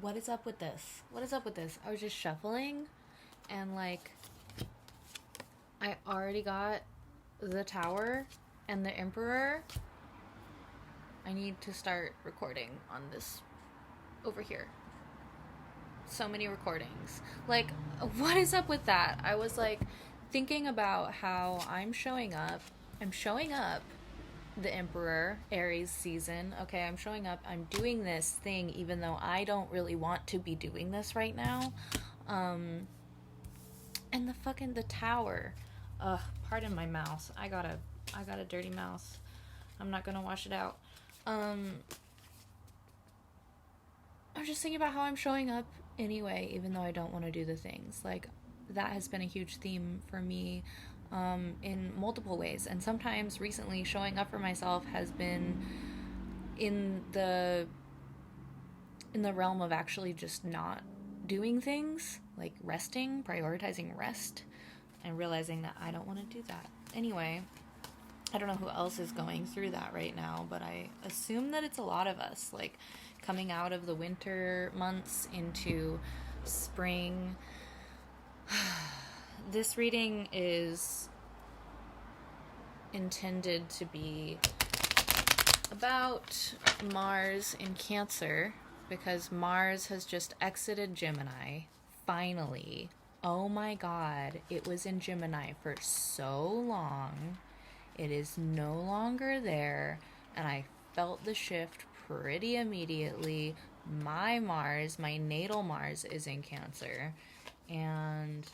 What is up with this? What is up with this? I was just shuffling and like I already got the Tower and the Emperor. I need to start recording on this over here. So many recordings. Like, what is up with that? I was like thinking about how I'm showing up. I'm showing up the Emperor Aries season. Okay, I'm showing up. I'm doing this thing even though I don't really want to be doing this right now. And the Tower. Ugh, pardon my mouse. I got a dirty mouse. I'm not gonna wash it out. I'm just thinking about how I'm showing up anyway, even though I don't want to do the things. Like, that has been a huge theme for me in multiple ways. And sometimes recently, showing up for myself has been in the realm of actually just not doing things, like resting, prioritizing rest, and realizing that I don't want to do that. Anyway, I don't know who else is going through that right now, but I assume that it's a lot of us, like coming out of the winter months into spring. This reading is intended to be about Mars in Cancer, because Mars has just exited Gemini, finally. Oh my god, it was in Gemini for so long. It is no longer there, and I felt the shift pretty immediately. My Mars, my natal Mars, is in Cancer, and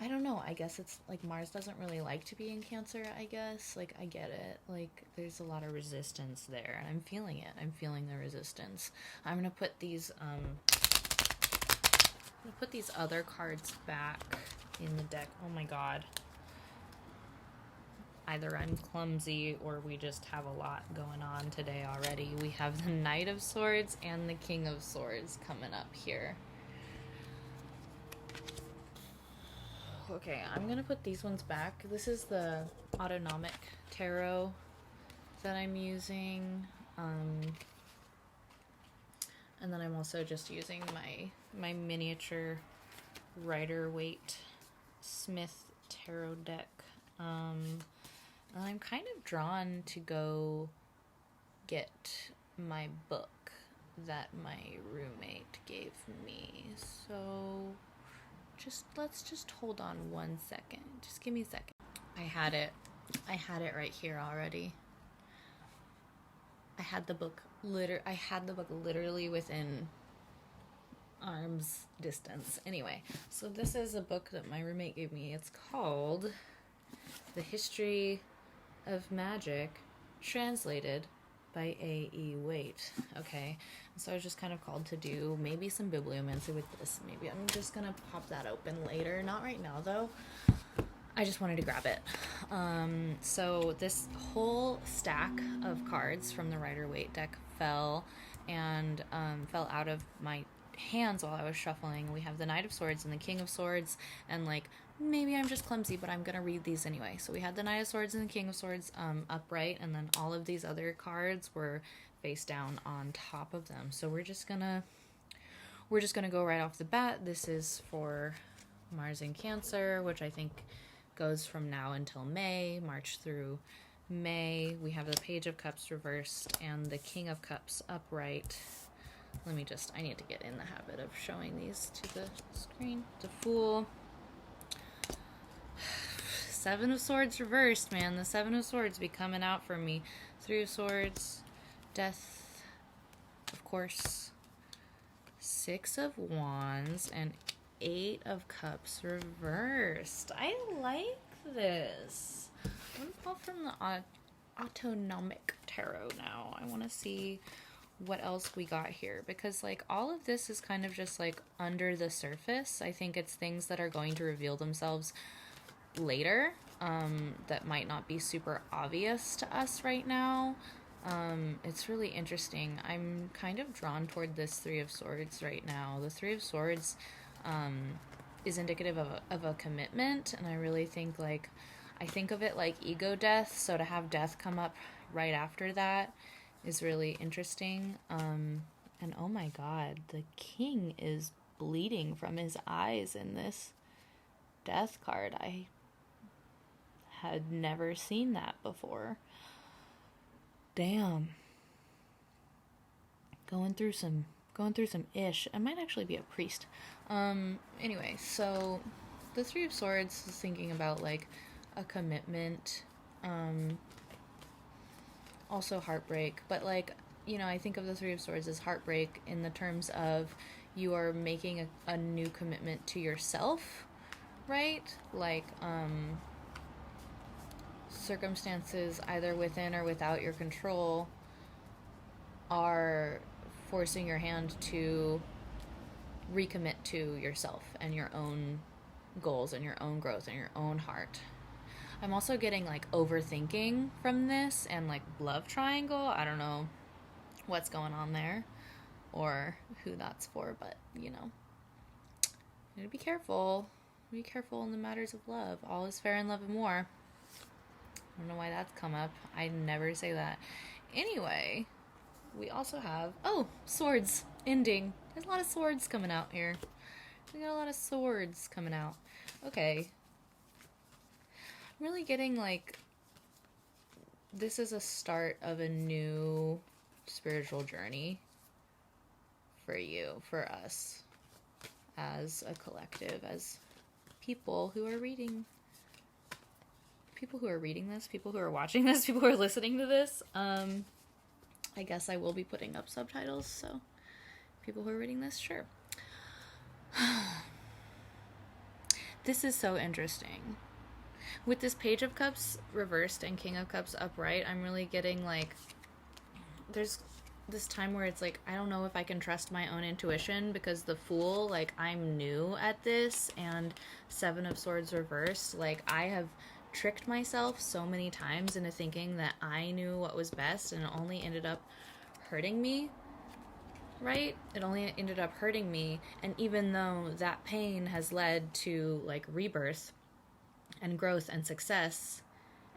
I don't know, I guess it's like Mars doesn't really like to be in Cancer, I guess. Like, I get it. Like, there's a lot of resistance there, and I'm feeling it. I'm feeling the resistance. I'm gonna put these other cards back in the deck. Oh my god. Either I'm clumsy or we just have a lot going on today already. We have the Knight of Swords and the King of Swords coming up here. Okay, I'm gonna put these ones back. This is the autonomic tarot that I'm using. And then I'm also just using my miniature Rider-Waite Smith tarot deck. And I'm kind of drawn to go get my book that my roommate gave me. So let's just hold on 1 second. Just give me a second. I had it right here already. I had the book literally within arm's distance. Anyway, so this is a book that my roommate gave me. It's called The History of Magic, translated by A.E. Waite. Okay, so I was just kind of called to do maybe some bibliomancy with this. Maybe I'm just gonna pop that open later. Not right now, though. I just wanted to grab it. So this whole stack of cards from the Rider-Waite deck fell out of my hands while I was shuffling. We have the Knight of Swords and the King of Swords, and like, maybe I'm just clumsy, but I'm gonna read these anyway. So we had the Knight of Swords and the King of Swords upright, and then all of these other cards were face down on top of them. So we're just gonna go right off the bat. This is for Mars in Cancer, which I think goes from now until May, March through May. We have the Page of Cups reversed and the King of Cups upright. I need to get in the habit of showing these to the screen. The Fool. Seven of Swords reversed, man. The Seven of Swords be coming out for me. Three of Swords. Death, of course. Six of Wands and Eight of Cups reversed. I like this. I'm going to pull from the autonomic tarot now. I want to see what else we got here, because like all of this is kind of just like under the surface. I think it's things that are going to reveal themselves later, that might not be super obvious to us right now. It's really interesting. I'm kind of drawn toward this Three of Swords right now. The Three of Swords is indicative of a commitment, and I really think I think of it like ego death, so to have death come up right after that is really interesting. And oh my god, the king is bleeding from his eyes in this death card. I had never seen that before. Damn. Going through some ish. I might actually be a priest. Anyway, so the Three of Swords is thinking about like a commitment, also heartbreak, but like, you know, I think of the Three of Swords as heartbreak in the terms of you are making a new commitment to yourself, right? Like, circumstances either within or without your control are forcing your hand to recommit to yourself and your own goals and your own growth and your own heart. I'm also getting like overthinking from this and like love triangle. I don't know what's going on there or who that's for, but you know, you gotta be careful. Be careful in the matters of love. All is fair in love and war. I don't know why that's come up. I never say that. Anyway, we also have, swords ending. There's a lot of swords coming out here. We got a lot of swords coming out. Okay. I'm really getting like, this is a start of a new spiritual journey for you, for us, as a collective, as people who are reading this, people who are watching this, people who are listening to this. I guess I will be putting up subtitles, so people who are reading this, sure. This is so interesting. With this Page of Cups reversed and King of Cups upright, I'm really getting like, there's this time where it's like, I don't know if I can trust my own intuition because the Fool, like, I'm new at this, and Seven of Swords reversed, like, I have tricked myself so many times into thinking that I knew what was best, and it only ended up hurting me, right? It only ended up hurting me, and even though that pain has led to, like, rebirth and growth and success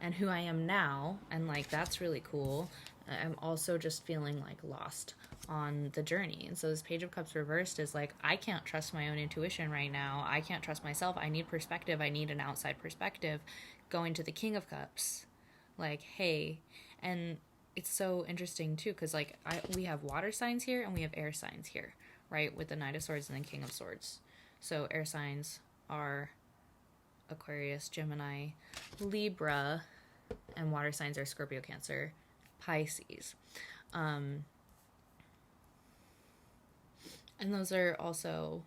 and who I am now, and, like, that's really cool, I'm also just feeling, like, lost on the journey. And so this Page of Cups reversed is like, I can't trust my own intuition right now. I can't trust myself. I need perspective. I need an outside perspective. Going to the King of Cups, like, hey. And it's so interesting too, because like we have water signs here and we have air signs here, right, with the Knight of Swords and the King of Swords. So air signs are Aquarius, Gemini, Libra, and water signs are Scorpio, Cancer, Pisces. And those are also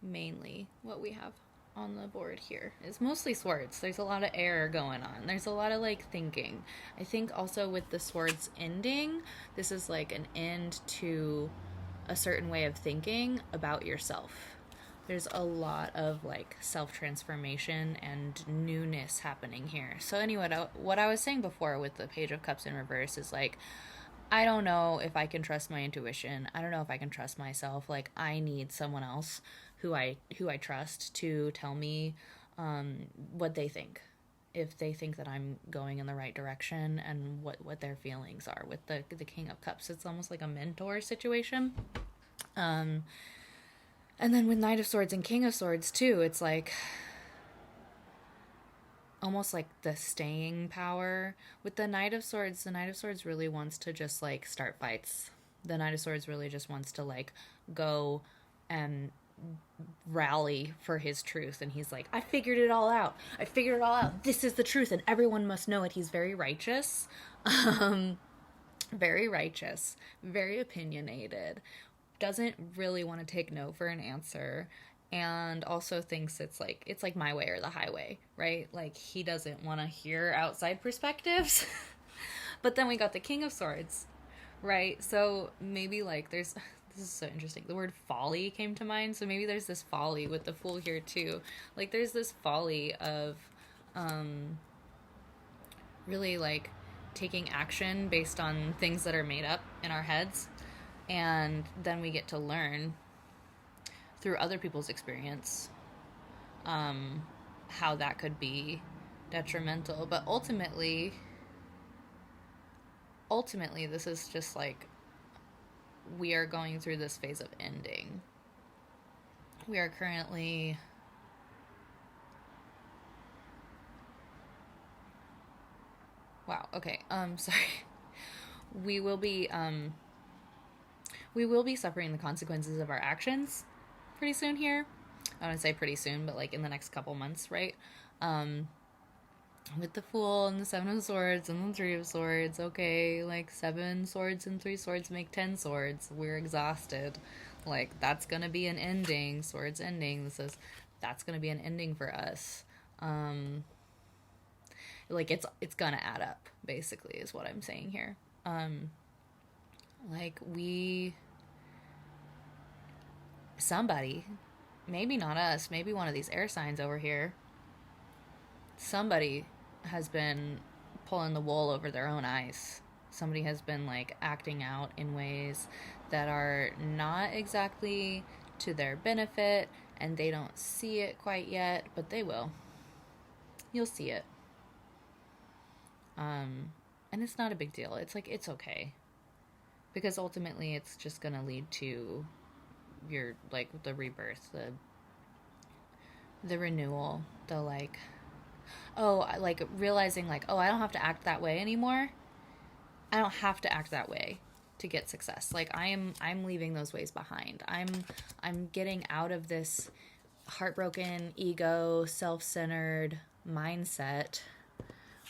mainly what we have on the board here. It's mostly swords. There's a lot of air going on. There's a lot of like thinking. I think also with the swords ending, this is like an end to a certain way of thinking about yourself. There's a lot of like self-transformation and newness happening here. So anyway, what I was saying before with the Page of Cups in reverse is like, I don't know if I can trust my intuition. I don't know if I can trust myself. Like, I need someone else who I trust to tell me what they think. If they think that I'm going in the right direction and what their feelings are. With the King of Cups, it's almost like a mentor situation. And then with Knight of Swords and King of Swords too, it's like almost like the staying power. With the Knight of Swords really wants to just like start fights. The Knight of Swords really just wants to like go and rally for his truth, and he's like, I figured it all out. This is the truth and everyone must know it. He's very righteous. Very righteous, very opinionated, doesn't really want to take no for an answer, and also thinks it's like my way or the highway, right? Like, he doesn't want to hear outside perspectives. But then we got the King of Swords, right? So maybe like this is so interesting. The word folly came to mind. So maybe there's this folly with the Fool here too. Like, there's this folly of really like taking action based on things that are made up in our heads. And then we get to learn through other people's experience how that could be detrimental. But ultimately, this is just like we are going through this phase of ending. We are currently... Wow, okay, sorry. We will be suffering the consequences of our actions pretty soon here. I wouldn't say pretty soon, but like in the next couple months, right? With the Fool and the Seven of Swords and the Three of Swords, okay, like 7 swords and 3 swords make 10 swords. We're exhausted. Like, that's gonna be an ending. Swords ending. That's gonna be an ending for us. Like, it's gonna add up, basically, is what I'm saying here. Like, somebody, maybe not us, maybe one of these air signs over here, somebody has been pulling the wool over their own eyes. Somebody has been, like, acting out in ways that are not exactly to their benefit, and they don't see it quite yet, but they will. You'll see it. And it's not a big deal. It's like, it's okay. Because ultimately it's just gonna lead to your, like, the rebirth, the renewal, the, like, like, realizing, like, I don't have to act that way anymore. I don't have to act that way to get success. Like, I'm leaving those ways behind. I'm getting out of this heartbroken, ego, self-centered mindset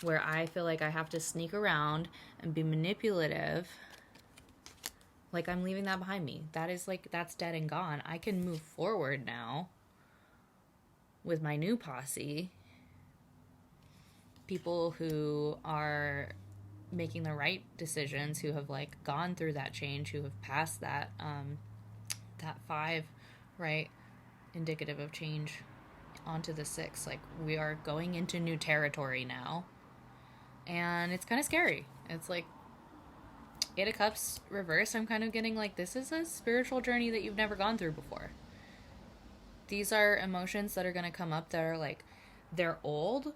where I feel like I have to sneak around and be manipulative. Like, I'm leaving that behind me. That is, like, that's dead and gone. I can move forward now with my new posse. People who are making the right decisions, who have, like, gone through that change, who have passed that, that 5, right, indicative of change, onto the 6. Like, we are going into new territory now. And it's kind of scary. It's like 8 of Cups reversed. I'm kind of getting like, this is a spiritual journey that you've never gone through before. These are emotions that are going to come up that are like, they're old.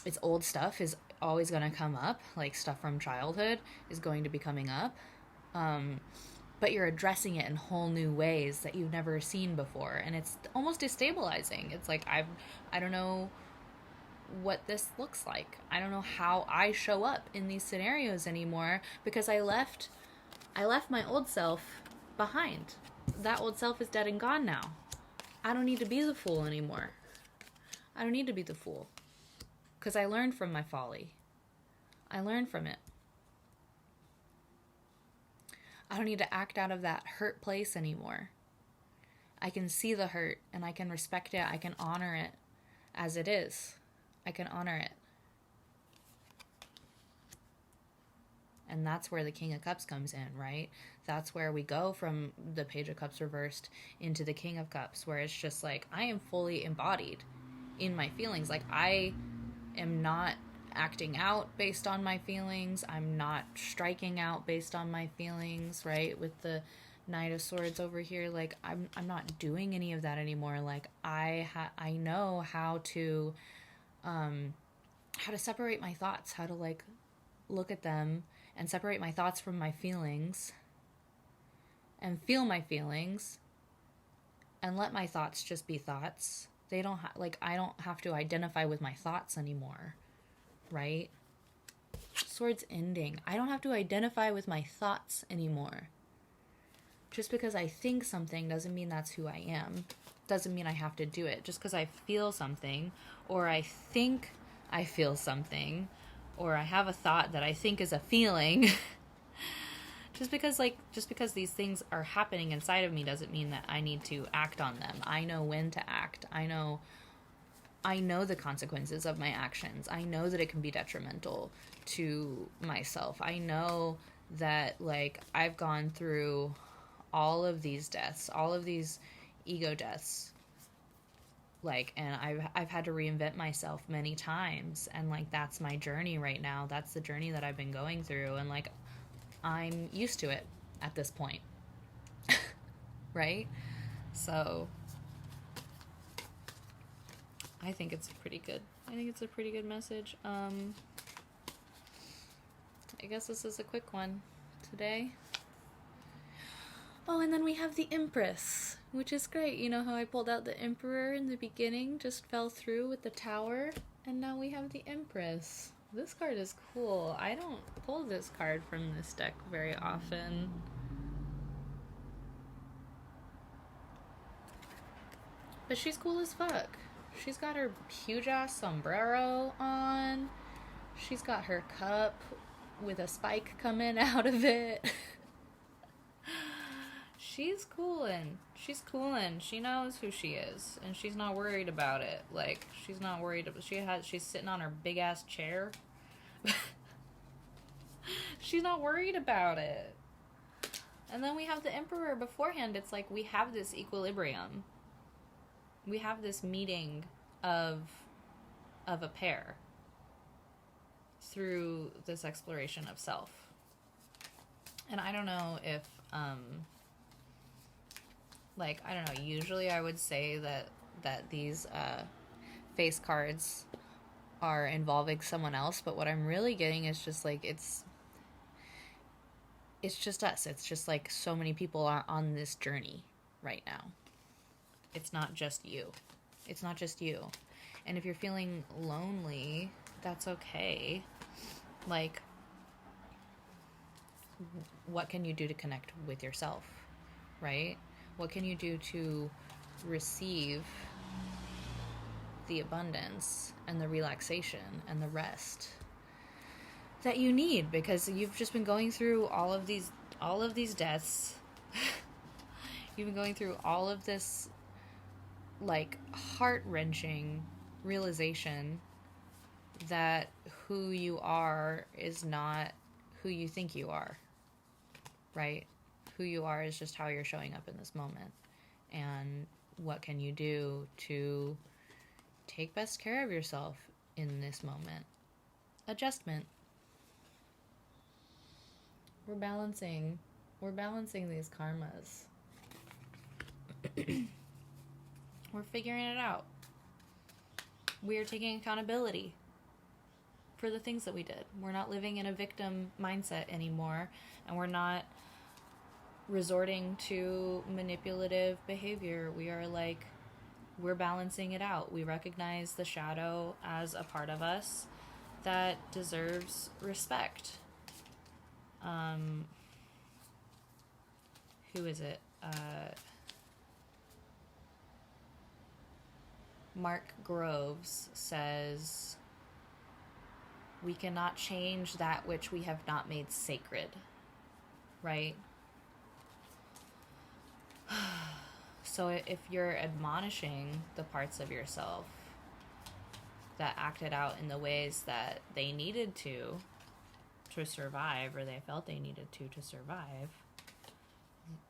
It's old stuff is always going to come up. Like, stuff from childhood is going to be coming up. But you're addressing it in whole new ways that you've never seen before. And it's almost destabilizing. It's like, I don't know what this looks like. I don't know how I show up in these scenarios anymore because I left my old self behind. That old self is dead and gone now. I don't need to be the Fool anymore. I don't need to be the Fool because I learned from my folly. I learned from it. I don't need to act out of that hurt place anymore. I can see the hurt and I can respect it. I can honor it as it is. I can honor it. And that's where the King of Cups comes in, right? That's where we go from the Page of Cups reversed into the King of Cups, where it's just like, I am fully embodied in my feelings. Like, I am not acting out based on my feelings. I'm not striking out based on my feelings, right? With the Knight of Swords over here, like, I'm not doing any of that anymore. Like, I know how to separate my thoughts, how to, like, look at them and separate my thoughts from my feelings and feel my feelings and let my thoughts just be thoughts. They don't I don't have to identify with my thoughts anymore, right? Swords ending. I don't have to identify with my thoughts anymore. Just because I think something doesn't mean that's who I am. Doesn't mean I have to do it. Just because I feel something, or I think I feel something, or I have a thought that I think is a feeling, just because these things are happening inside of me doesn't mean that I need to act on them. I know when to act. I know the consequences of my actions. I know that it can be detrimental to myself. I know that, like, I've gone through all of these deaths, all of these ego deaths, like, and I've had to reinvent myself many times, and, like, that's my journey right now. That's the journey that I've been going through, and, like, I'm used to it at this point. Right? So I think it's pretty good. I think it's a pretty good message. I guess this is a quick one today. Oh, and then we have the Empress, which is great. You know how I pulled out the Emperor in the beginning, just fell through with the Tower, and now we have the Empress. This card is cool. I don't pull this card from this deck very often. But she's cool as fuck. She's got her huge ass sombrero on. She's got her cup with a spike coming out of it. She's coolin'. She's coolin'. She knows who she is, and she's not worried about it. Like, she's not worried about. She's sitting on her big ass chair. She's not worried about it. And then we have the Emperor beforehand. It's like we have this equilibrium. We have this meeting of a pair through this exploration of self. And I don't know if like, I don't know, usually I would say that these face cards are involving someone else, but what I'm really getting is just like it's just us. It's just like so many people are on this journey right now. It's not just you. It's not just you. And if you're feeling lonely, that's okay. Like, what can you do to connect with yourself, right? What can you do to receive the abundance and the relaxation and the rest that you need? Because you've just been going through all of these deaths. You've been going through all of this, like, heart-wrenching realization that who you are is not who you think you are, right? Who you are is just how you're showing up in this moment. And what can you do to take best care of yourself in this moment? Adjustment. We're balancing these karmas. We're figuring it out. We are taking accountability for the things that we did. We're not living in a victim mindset anymore, and we're not resorting to manipulative behavior. We are like, we're balancing it out. We recognize the shadow as a part of us that deserves respect. Who is it? Mark Groves says, we cannot change that which we have not made sacred, right? So if you're admonishing the parts of yourself that acted out in the ways that they needed to survive, or they felt they needed to survive,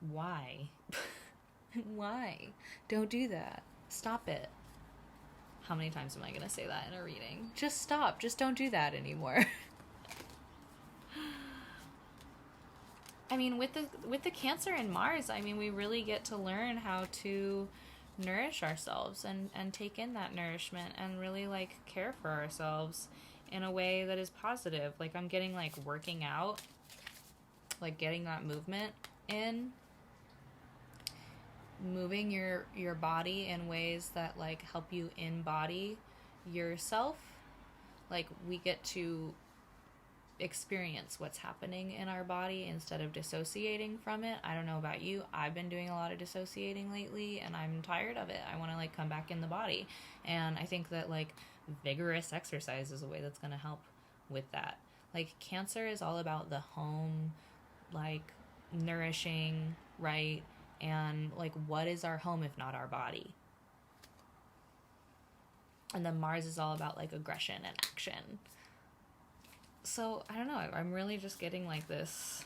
why? Why? Don't do that. Stop it. How many times am I going to say that in a reading? Just stop. Just don't do that anymore. I mean, with the Cancer and Mars, I mean, we really get to learn how to nourish ourselves and take in that nourishment and really, like, care for ourselves in a way that is positive. Like, I'm getting, like, working out, like, getting that movement in, moving your body in ways that, like, help you embody yourself. Like, we get to experience what's happening in our body instead of dissociating from it. I don't know about you. I've been doing a lot of dissociating lately, and I'm tired of it. I want to, like, come back in the body. And I think that, like, vigorous exercise is a way that's going to help with that. Like, Cancer is all about the home, like, nourishing, right? And, like, what is our home if not our body? And then Mars is all about, like, aggression and action. So, I don't know. I'm really just getting, like, this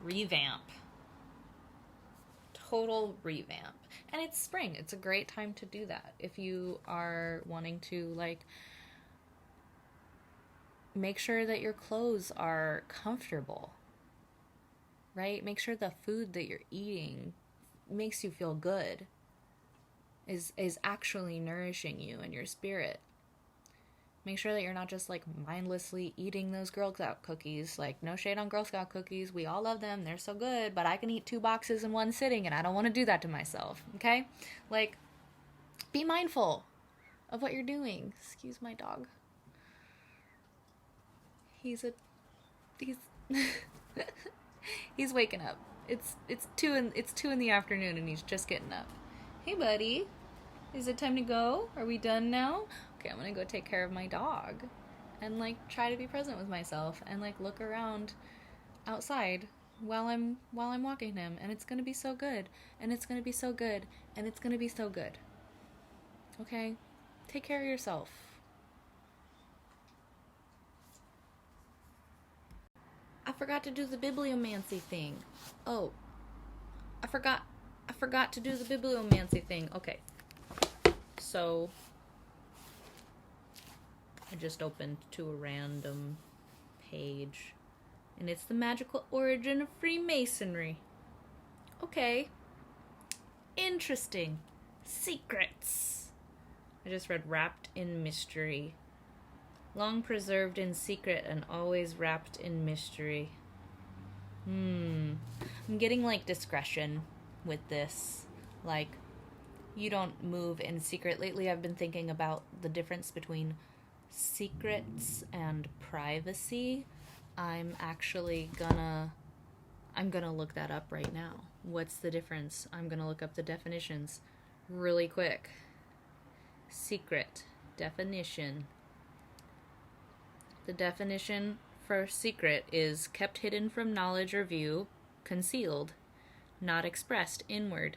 revamp. Total revamp. And it's spring. It's a great time to do that. If you are wanting to, like, make sure that your clothes are comfortable, right? Make sure the food that you're eating makes you feel good, is actually nourishing you and your spirit. Make sure that you're not just like mindlessly eating those Girl Scout cookies. Like, no shade on Girl Scout cookies. We all love them. They're so good. But I can eat 2 boxes in one sitting, and I don't want to do that to myself. Okay? Like, be mindful of what you're doing. Excuse my dog. He's he's waking up. It's 2 in the afternoon, and he's just getting up. Hey, buddy. Is it time to go? Are we done now? Okay, I'm gonna go take care of my dog and like try to be present with myself and like look around outside while I'm walking him, and it's gonna be so good, and it's gonna be so good, and it's gonna be so good. Okay? Take care of yourself. I forgot to do the bibliomancy thing. Oh. I forgot to do the bibliomancy thing. Okay. So I just opened to a random page, and it's the magical origin of Freemasonry. Okay. Interesting. Secrets. I just read wrapped in mystery. Long preserved in secret and always wrapped in mystery. I'm getting like discretion with this. Like, you don't move in secret. Lately I've been thinking about the difference between secrets and privacy. I'm gonna look that up right now. What's the difference? I'm gonna look up the definitions really quick. Secret definition. The definition for secret is kept hidden from knowledge or view, concealed, not expressed inward,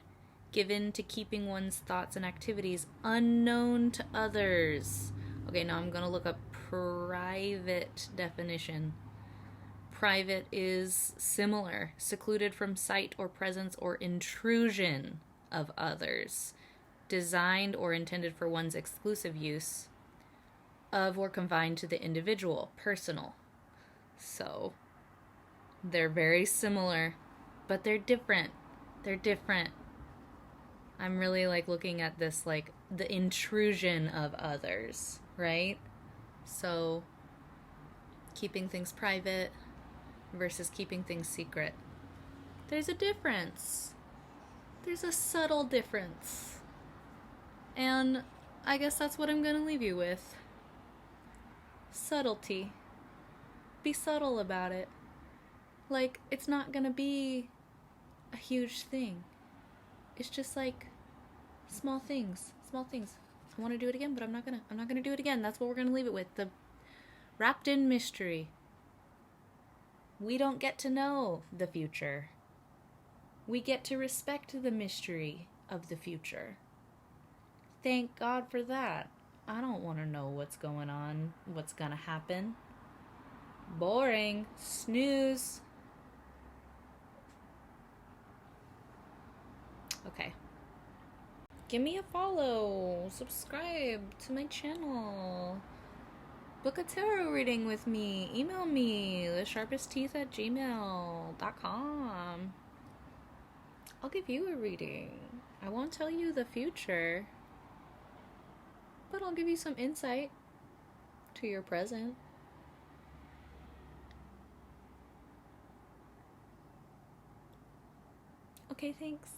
given to keeping one's thoughts and activities unknown to others. Okay, now I'm going to look up private definition. Private is similar, secluded from sight or presence or intrusion of others, designed or intended for one's exclusive use, of or confined to the individual, personal. So, they're very similar, but they're different. They're different. I'm really like looking at this like the intrusion of others, right? So, keeping things private versus keeping things secret. There's a difference. There's a subtle difference. And I guess that's what I'm gonna leave you with. Subtlety. Be subtle about it. Like, it's not gonna be a huge thing. It's just like small things. Small things. I want to do it again, but I'm not gonna do it again. That's what we're gonna leave it with. The wrapped in mystery. We don't get to know the future. We get to respect the mystery of the future. Thank God for that. I don't want to know what's going on, what's gonna happen. Boring. Snooze. Okay. Give me a follow. Subscribe to my channel. Book a tarot reading with me. Email me, thesharpestteeth@gmail.com. I'll give you a reading. I won't tell you the future, but I'll give you some insight to your present. Okay, thanks.